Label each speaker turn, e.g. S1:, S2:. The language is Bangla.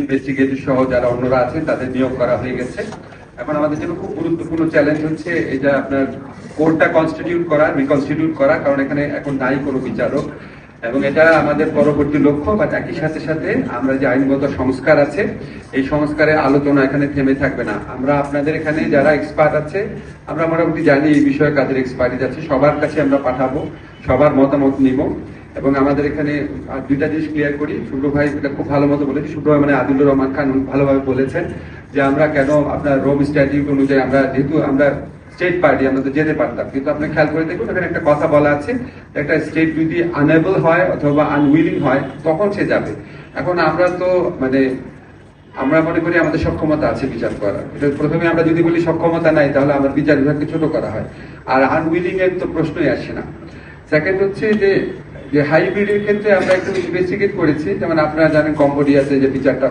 S1: ইনভেস্টিগেটর সহ যারা অন্যরা আছেন তাদের নিয়োগ করা হয়ে গেছে। এখন আমাদের জন্য খুব গুরুত্বপূর্ণ চ্যালেঞ্জ হচ্ছে এটা আপনার কোর্টটা কনস্টিটিউট করা, রিকনস্টিটিউট করা, কারণ এখানে এখন নাই কোনো বিচারক, এবং এটা আমাদের পরবর্তী লক্ষ্য। বা একই সাথে সাথে আমরা যে আইনগত সংস্কার আছে এই সংস্কারের আলোচনা এখানে থেমে থাকবে না। আমরা আপনাদের এখানে যারা এক্সপার্ট আছে আমরা মোটামুটি জানি এই বিষয়ে কাজের এক্সপার্টিজ আছে, সবার কাছে আমরা পাঠাবো, সবার মতামত নিব। এবং আমাদের এখানে দুইটা জিনিস ক্লিয়ার করি, শুভ্র ভাই এটা খুব ভালো মতো বলেছি, শুভ্র ভাই মানে আদিলুর রহমান খান ভালোভাবে বলেছেন যে আমরা কেন আপনার রোম স্ট্যাটিউট অনুযায়ী আমরা যেহেতু আমরা স্টেট পার্টি আমরা তো যেতে পারতাম, কিন্তু আপনি খেয়াল করে দেখুন এখানে একটা কথা বলা আছে, একটা স্টেট যদি আনএবল হয় অথবা আনউইলিং হয় তখন সে যাবে। এখন আমরা তো মানে আমরা মনে করি আমাদের সক্ষমতা আছে বিচার করার। এটা প্রথমে আমরা যদি বলি সক্ষমতা নাই তাহলে আমার বিচার বিভাগকে ছোট করা হয়, আর আনউইলিং এর তো প্রশ্নই আসে না। সেকেন্ড হচ্ছে যে হাইব্রিডের ক্ষেত্রে আমরা একটু ইনভেস্টিগেট করেছি, যেমন আপনারা জানেন কম্বোডিয়াতে যে বিচারটা